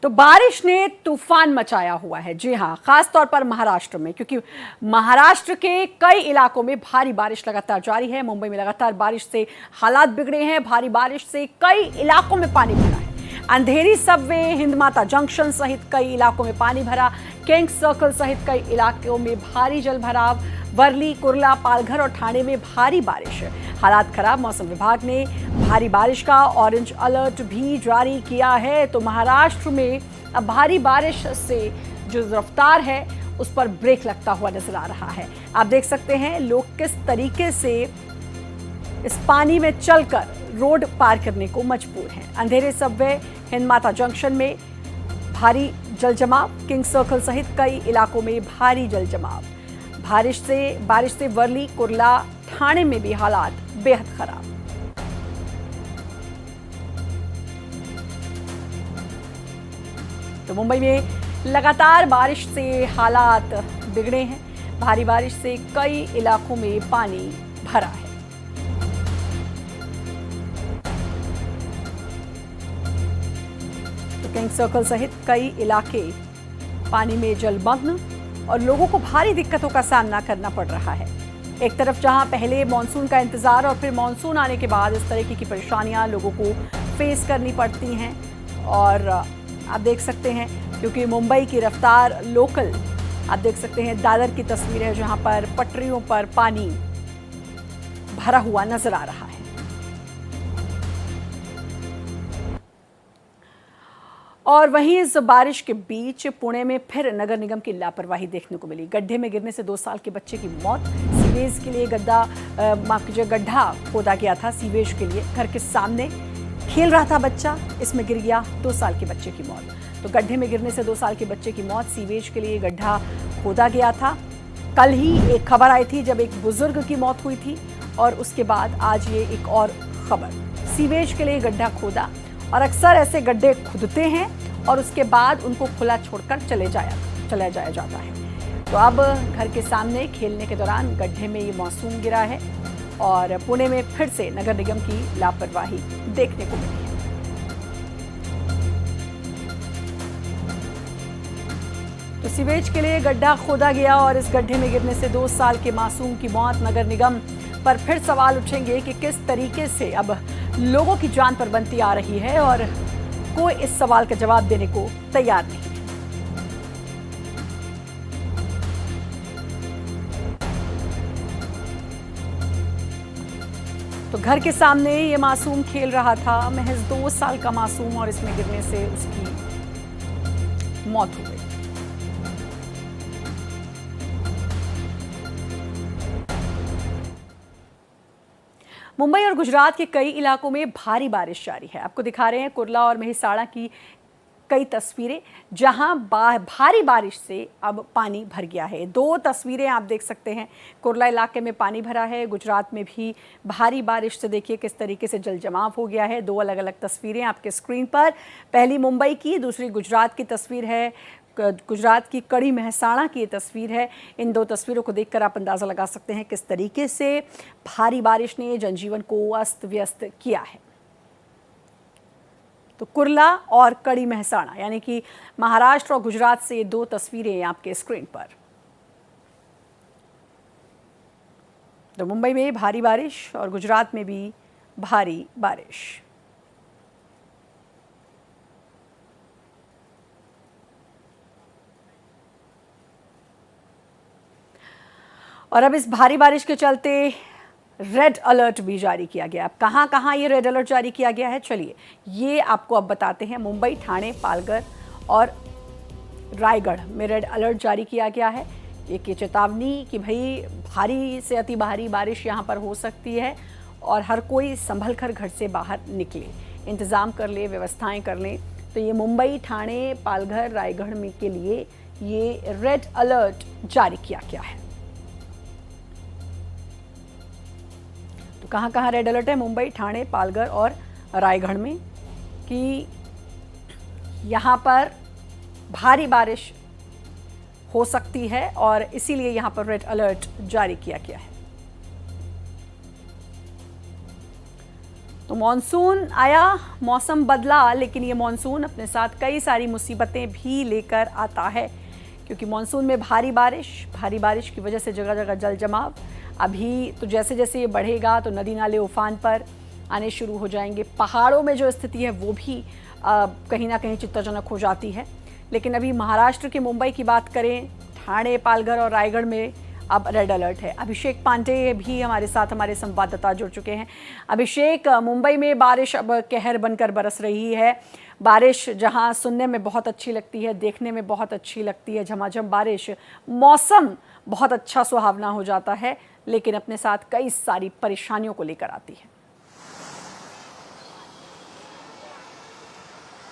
तो बारिश ने तूफान मचाया हुआ है। जी हाँ, खास तौर पर महाराष्ट्र में, क्योंकि महाराष्ट्र के कई इलाकों में भारी बारिश लगातार जारी है। मुंबई में लगातार बारिश से हालात बिगड़े हैं। भारी बारिश से कई इलाकों में पानी भरा है। अंधेरी सबवे, हिंदमाता जंक्शन सहित कई इलाकों में पानी भरा। किंग सर्कल सहित कई इलाकों में भारी जल भराव। वर्ली, कुर्ला, पालघर और ठाणे में भारी बारिश। हालात खराब। मौसम विभाग ने भारी बारिश का ऑरेंज अलर्ट भी जारी किया है। तो महाराष्ट्र में अब भारी बारिश से जो रफ्तार है उस पर ब्रेक लगता हुआ नजर आ रहा है। आप देख सकते हैं लोग किस तरीके से इस पानी में चलकर रोड पार करने को मजबूर हैं। अंधेरे सबवे, हिंदमाता जंक्शन में भारी जल जमाव। किंग सर्कल सहित कई इलाकों में भारी जल जमाव। बारिश से वर्ली, कुर्ला, ठाणे में भी हालात बेहद खराब। तो मुंबई में लगातार बारिश से हालात बिगड़े हैं। भारी बारिश से कई इलाकों में पानी भरा है। तो किंग सर्कल सहित कई इलाके पानी में जलमग्न और लोगों को भारी दिक्कतों का सामना करना पड़ रहा है। एक तरफ जहां पहले मॉनसून का इंतजार और फिर मॉनसून आने के बाद इस तरीके की परेशानियां लोगों को फेस करनी पड़ती हैं। और आप देख सकते हैं, क्योंकि मुंबई की रफ्तार लोकल, आप देख सकते हैं दादर की तस्वीर है जहां पर पटरियों पर पानी भरा हुआ नजर आ रहा है। और वहीं इस बारिश के बीच पुणे में फिर नगर निगम की लापरवाही देखने को मिली। गड्ढे में गिरने से 2 साल के बच्चे की मौत। सीवेज के लिए गड्ढा खोदा गया था। सीवेज के लिए घर के सामने खेल रहा था बच्चा, इसमें गिर गया, 2 साल के बच्चे की मौत। तो गड्ढे में गिरने से 2 साल के बच्चे की मौत। सीवेज के लिए गड्ढा खोदा गया था। कल ही एक खबर आई थी जब एक बुजुर्ग की मौत हुई थी, और उसके बाद आज ये एक और खबर। सीवेज के लिए गड्ढा खोदा, और अक्सर ऐसे गड्ढे खुदते हैं और उसके बाद उनको खुला छोड़कर चला जाया जाता है। तो अब घर के सामने खेलने के दौरान गड्ढे में ये मासूम गिरा है, और पुणे में फिर से नगर निगम की लापरवाही देखने को मिली है। तो सीवेज के लिए गड्ढा खोदा गया और इस गड्ढे में गिरने से 2 साल के मासूम की मौत। नगर निगम पर फिर सवाल उठेंगे कि किस तरीके से अब लोगों की जान पर बनती आ रही है, और कोई इस सवाल का जवाब देने को तैयार नहीं है। तो घर के सामने ये मासूम खेल रहा था, महज 2 साल का मासूम, और इसमें गिरने से उसकी मौत हो गई। मुंबई और गुजरात के कई इलाकों में भारी बारिश जारी है। आपको दिखा रहे हैं कुर्ला और मेहसाणा की कई तस्वीरें, जहां भारी बारिश से अब पानी भर गया है। 2 तस्वीरें आप देख सकते हैं। कुर्ला इलाके में पानी भरा है। गुजरात में भी भारी बारिश से देखिए किस तरीके से जल जमाव हो गया है। 2 अलग अलग तस्वीरें आपके स्क्रीन पर। पहली मुंबई की, दूसरी गुजरात की तस्वीर है। गुजरात की कड़ी मेहसाणा की ये तस्वीर है। इन 2 तस्वीरों को देखकर आप अंदाज़ा लगा सकते हैं किस तरीके से भारी बारिश ने जनजीवन को अस्त व्यस्त किया है। तो कुर्ला और कड़ी मेहसाणा, यानी कि महाराष्ट्र और गुजरात से ये 2 तस्वीरें आपके स्क्रीन पर। तो मुंबई में भारी बारिश और गुजरात में भी भारी बारिश। और अब इस भारी बारिश के चलते रेड अलर्ट भी जारी किया गया। अब कहाँ कहाँ ये रेड अलर्ट जारी किया गया है, चलिए ये आपको अब बताते हैं। मुंबई, ठाणे, पालघर और रायगढ़ में रेड अलर्ट जारी किया गया है। एक ये चेतावनी कि भाई भारी से अति भारी बारिश यहाँ पर हो सकती है, और हर कोई संभल कर घर से बाहर निकले, इंतज़ाम कर ले, व्यवस्थाएं कर लें। तो ये मुंबई, ठाणे, पालघर, रायगढ़ में के लिए ये रेड अलर्ट जारी किया गया है। तो कहाँ कहाँ रेड अलर्ट है? मुंबई, ठाणे, पालघर और रायगढ़ में, कि यहाँ पर भारी बारिश हो सकती है, और इसीलिए यहाँ पर रेड अलर्ट जारी किया गया है। तो तो मॉनसून आया, मौसम बदला, लेकिन ये मॉनसून अपने साथ कई सारी मुसीबतें भी लेकर आता है, क्योंकि मॉनसून में भारी बारिश की वजह से जगह जगह जल जमाव। अभी तो जैसे जैसे ये बढ़ेगा तो नदी नाले उफान पर आने शुरू हो जाएंगे। पहाड़ों में जो स्थिति है वो भी कहीं ना कहीं चिंताजनक हो जाती है। लेकिन अभी महाराष्ट्र के मुंबई की बात करें, ठाणे, पालघर और रायगढ़ में अब रेड अलर्ट है। अभिषेक पांडे भी हमारे साथ, हमारे संवाददाता जुड़ चुके हैं। अभिषेक, मुंबई में बारिश अब कहर बनकर बरस रही है। बारिश जहां सुनने में बहुत अच्छी लगती है, देखने में बहुत अच्छी लगती है, झमाझम बारिश, मौसम बहुत अच्छा सुहावना हो जाता है, लेकिन अपने साथ कई सारी परेशानियों को लेकर आती है।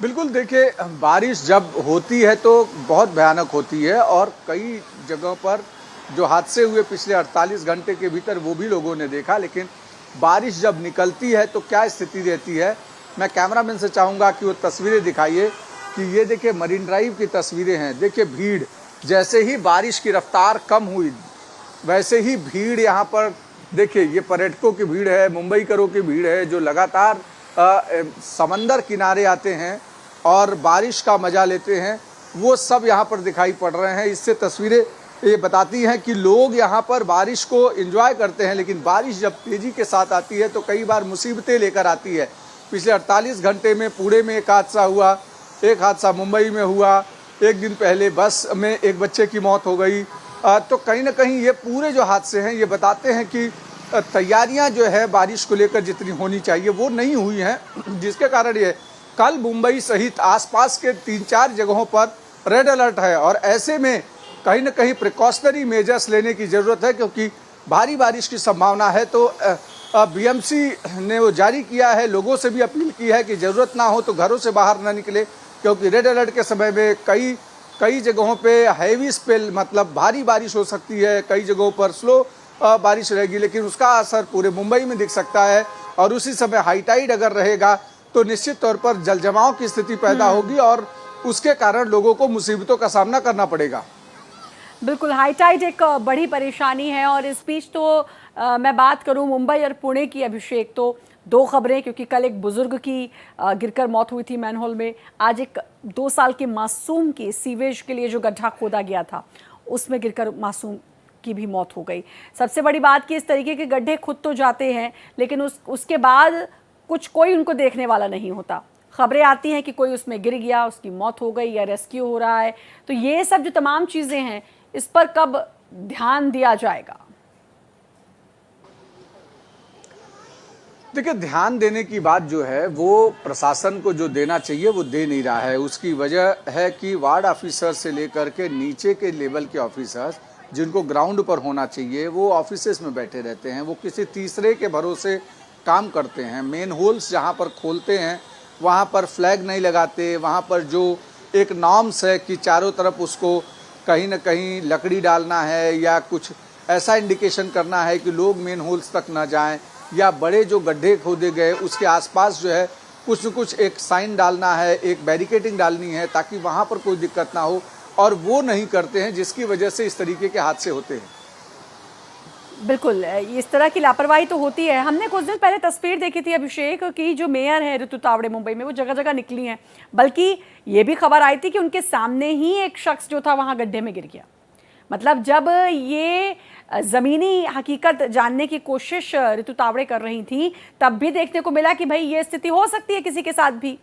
बिल्कुल, देखिए, बारिश जब होती है तो बहुत भयानक होती है और कई जगहों पर जो हादसे हुए पिछले 48 घंटे के भीतर वो भी लोगों ने देखा। लेकिन बारिश जब निकलती है तो क्या स्थिति रहती है, मैं कैमरामैन से चाहूँगा कि वो तस्वीरें दिखाइए कि ये देखिए मरीन ड्राइव की तस्वीरें हैं। देखिए भीड़, जैसे ही बारिश की रफ्तार कम हुई वैसे ही भीड़ यहाँ पर, देखिए ये पर्यटकों की भीड़ है, मुंबईकरों की भीड़ है जो लगातार समंदर किनारे आते हैं और बारिश का मज़ा लेते हैं, वो सब यहाँ पर दिखाई पड़ रहे हैं। इससे तस्वीरें ये बताती हैं कि लोग यहाँ पर बारिश को एंजॉय करते हैं, लेकिन बारिश जब तेज़ी के साथ आती है तो कई बार मुसीबतें लेकर आती है। पिछले 48 घंटे में पुणे में एक हादसा हुआ, एक हादसा मुंबई में हुआ, एक दिन पहले बस में एक बच्चे की मौत हो गई। तो कहीं ना कहीं ये पूरे जो हादसे हैं ये बताते हैं कि तैयारियां जो है बारिश को लेकर जितनी होनी चाहिए वो नहीं हुई हैं, जिसके कारण ये कल मुंबई सहित आसपास के 3-4 जगहों पर रेड अलर्ट है। और ऐसे में कहीं ना कहीं प्रिकॉशनरी मेजर्स लेने की ज़रूरत है, क्योंकि भारी बारिश की संभावना है। तो बीएमसी ने वो जारी किया है, लोगों से भी अपील की है कि ज़रूरत ना हो तो घरों से बाहर ना निकले, क्योंकि रेड अलर्ट के समय में कई जगहों पे हैवी स्पेल, मतलब भारी बारिश हो सकती है, कई जगहों पर स्लो बारिश रहेगी, लेकिन उसका असर पूरे मुंबई में दिख सकता है। और उसी समय हाई टाइड अगर रहेगा तो निश्चित तौर पर जलजमाव की स्थिति पैदा होगी और उसके कारण लोगों को मुसीबतों का सामना करना पड़ेगा। बिल्कुल, हाई टाइड एक बड़ी परेशानी है। और इस बीच तो मैं बात करूं मुंबई और पुणे की, अभिषेक, तो 2 खबरें, क्योंकि कल एक बुजुर्ग की गिरकर मौत हुई थी मैनहोल में, आज एक 2 साल के मासूम की सीवेज के लिए जो गड्ढा खोदा गया था उसमें गिरकर मासूम की भी मौत हो गई। सबसे बड़ी बात कि इस तरीके के गड्ढे खुद तो जाते हैं, लेकिन उसके बाद कोई उनको देखने वाला नहीं होता। खबरें आती हैं कि कोई उसमें गिर गया, उसकी मौत हो गई या रेस्क्यू हो रहा है। तो ये सब जो तमाम चीज़ें हैं, इस पर कब ध्यान दिया जाएगा? देखिए, ध्यान देने की बात जो है वो प्रशासन को जो देना चाहिए वो दे नहीं रहा है। उसकी वजह है कि वार्ड ऑफिसर से लेकर के नीचे के लेवल के ऑफिसर्स, जिनको ग्राउंड पर होना चाहिए, वो ऑफिसेस में बैठे रहते हैं, वो किसी तीसरे के भरोसे काम करते हैं। मेन होल्स जहाँ पर खोलते हैं वहाँ पर फ्लैग नहीं लगाते, वहाँ पर जो एक नॉर्म्स है कि चारों तरफ उसको कहीं ना कहीं लकड़ी डालना है या कुछ ऐसा इंडिकेशन करना है कि लोग मेन होल्स तक ना जाएं, या बड़े जो गड्ढे खोदे गए उसके आसपास जो है कुछ न कुछ एक साइन डालना है, एक बैरिकेडिंग डालनी है ताकि वहाँ पर कोई दिक्कत ना हो, और वो नहीं करते हैं, जिसकी वजह से इस तरीके के हादसे होते हैं। बिल्कुल, इस तरह की लापरवाही तो होती है। हमने कुछ दिन पहले तस्वीर देखी थी, अभिषेक, की जो मेयर है ऋतु तावड़े मुंबई में, वो जगह जगह निकली हैं। बल्कि ये भी खबर आई थी कि उनके सामने ही एक शख्स जो था वहाँ गड्ढे में गिर गया। मतलब जब ये ज़मीनी हकीकत जानने की कोशिश ऋतु तावड़े कर रही थी, तब भी देखने को मिला कि भाई ये स्थिति हो सकती है किसी के साथ भी।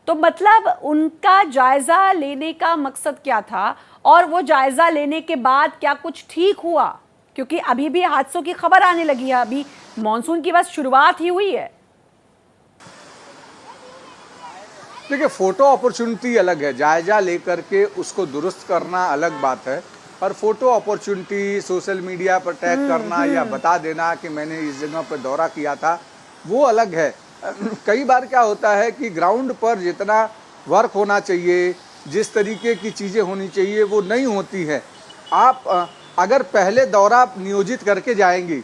तो मतलब उनका जायज़ा लेने का मकसद क्या था, और वो जायज़ा लेने के बाद क्या कुछ ठीक हुआ? क्योंकि अभी भी हादसों की खबर आने लगी है, अभी मॉनसून की बस शुरुआत ही हुई है। देखिए, फोटो अपॉर्चुनिटी अलग है, जायजा लेकर के उसको दुरुस्त करना अलग बात है, और फोटो अपॉर्चुनिटी सोशल मीडिया पर टैग करना या बता देना कि मैंने इस जगह पर दौरा किया था, वो अलग है। कई बार क्या होता है कि ग्राउंड पर जितना वर्क होना चाहिए, जिस तरीके की चीज़ें होनी चाहिए, वो नहीं होती है। आप अगर पहले दौरा नियोजित करके जाएंगी,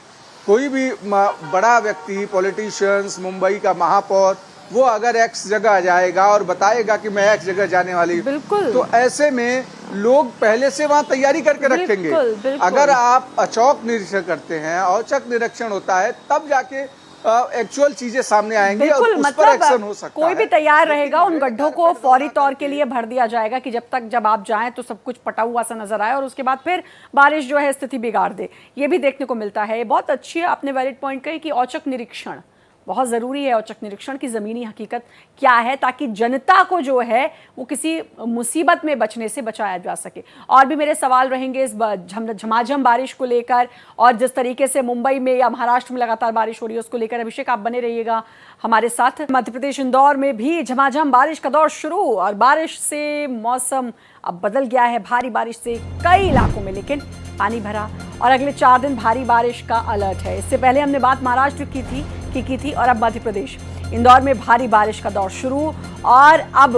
कोई भी बड़ा व्यक्ति, पॉलिटिशियंस, मुंबई का महापौर, वो अगर एक्स जगह जाएगा और बताएगा कि मैं एक्स जगह जाने वाली, बिल्कुल, तो ऐसे में लोग पहले से वहाँ तैयारी करके रखेंगे। बिल्कुल। अगर आप अचौक निरीक्षण करते हैं, औचक निरीक्षण होता है, तब जाके एक्चुअल चीजें सामने आएंगी और बिल्कुल, उस पर एक्शन हो सकता कोई है। भी तैयार रहेगा, उन गड्ढों को फौरी तौर के लिए भर दिया जाएगा कि जब आप जाएं तो सब कुछ पटा हुआ सा नजर आए और उसके बाद फिर बारिश जो है स्थिति बिगाड़ दे। ये भी देखने को मिलता है। बहुत अच्छी है, आपने वैलिड पॉइंट कही कि औचक निरीक्षण बहुत ज़रूरी है। औचक निरीक्षण की ज़मीनी हकीकत क्या है, ताकि जनता को जो है वो किसी मुसीबत में बचने से बचाया जा सके। और भी मेरे सवाल रहेंगे इस झमाझम बारिश को लेकर, और जिस तरीके से मुंबई में या महाराष्ट्र में लगातार बारिश हो रही है उसको लेकर। अभिषेक, आप बने रहिएगा हमारे साथ। मध्य प्रदेश इंदौर में भी झमाझम बारिश का दौर शुरू, और बारिश से मौसम अब बदल गया है। भारी बारिश से कई इलाकों में लेकिन पानी भरा, और अगले 4 दिन भारी बारिश का अलर्ट है। इससे पहले हमने बात महाराष्ट्र की थी और अब मध्य प्रदेश। इंदौर में भारी बारिश का दौर शुरू, और अब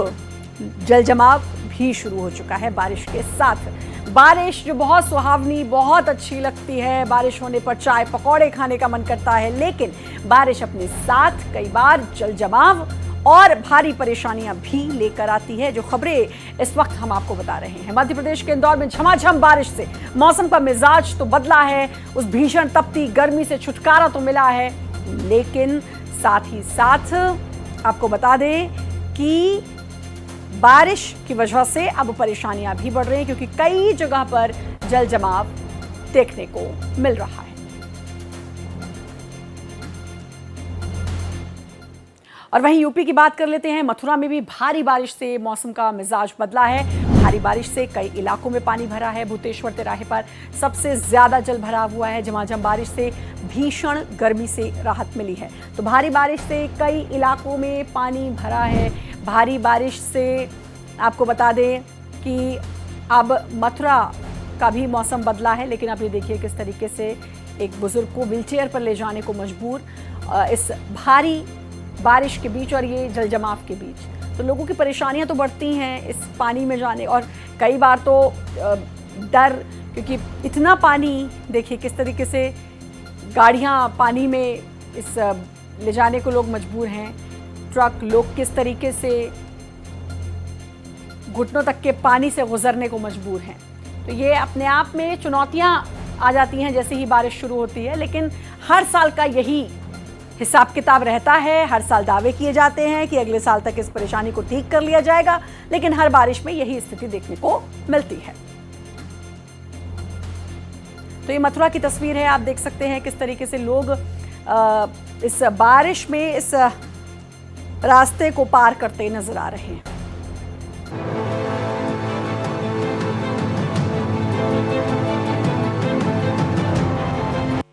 जल जमाव भी शुरू हो चुका है बारिश के साथ। बारिश जो बहुत सुहावनी, बहुत अच्छी लगती है, बारिश होने पर चाय पकौड़े खाने का मन करता है, लेकिन बारिश अपने साथ कई बार जल जमाव और भारी परेशानियां भी लेकर आती है, जो खबरें इस वक्त हम आपको बता रहे हैं। मध्य प्रदेश के इंदौर में झमाझम बारिश से मौसम का मिजाज तो बदला है, उस भीषण तपती गर्मी से छुटकारा तो मिला है, लेकिन साथ ही साथ आपको बता दें कि बारिश की वजह से अब परेशानियां भी बढ़ रही हैं, क्योंकि कई जगह पर जल जमाव देखने को मिल रहा है। और वहीं यूपी की बात कर लेते हैं। मथुरा में भी भारी बारिश से मौसम का मिजाज बदला है। भारी बारिश से कई इलाकों में पानी भरा है। भूतेश्वर तिराहे पर सबसे ज्यादा जल भरा हुआ है। झमाझम बारिश से भीषण गर्मी से राहत मिली है। तो भारी बारिश से कई इलाकों में पानी भरा है। भारी बारिश से आपको बता दें कि अब मथुरा का भी मौसम बदला है, लेकिन आप ये देखिए किस तरीके से एक बुजुर्ग को व्हीलचेयर पर ले जाने को मजबूर इस भारी बारिश के बीच और ये जल जमाव के बीच। तो लोगों की परेशानियां तो बढ़ती हैं इस पानी में जाने, और कई बार तो डर, क्योंकि इतना पानी देखिए किस तरीके से गाड़ियां पानी में इस ले जाने को लोग मजबूर हैं। ट्रक, लोग किस तरीके से घुटनों तक के पानी से गुजरने को मजबूर हैं। तो ये अपने आप में चुनौतियां आ जाती हैं जैसे ही बारिश शुरू होती है, लेकिन हर साल का यही हिसाब किताब रहता है। हर साल दावे किए जाते हैं कि अगले साल तक इस परेशानी को ठीक कर लिया जाएगा, लेकिन हर बारिश में यही स्थिति देखने को मिलती है। तो ये मथुरा की तस्वीर है, आप देख सकते हैं किस तरीके से लोग इस बारिश में इस रास्ते को पार करते नजर आ रहे हैं।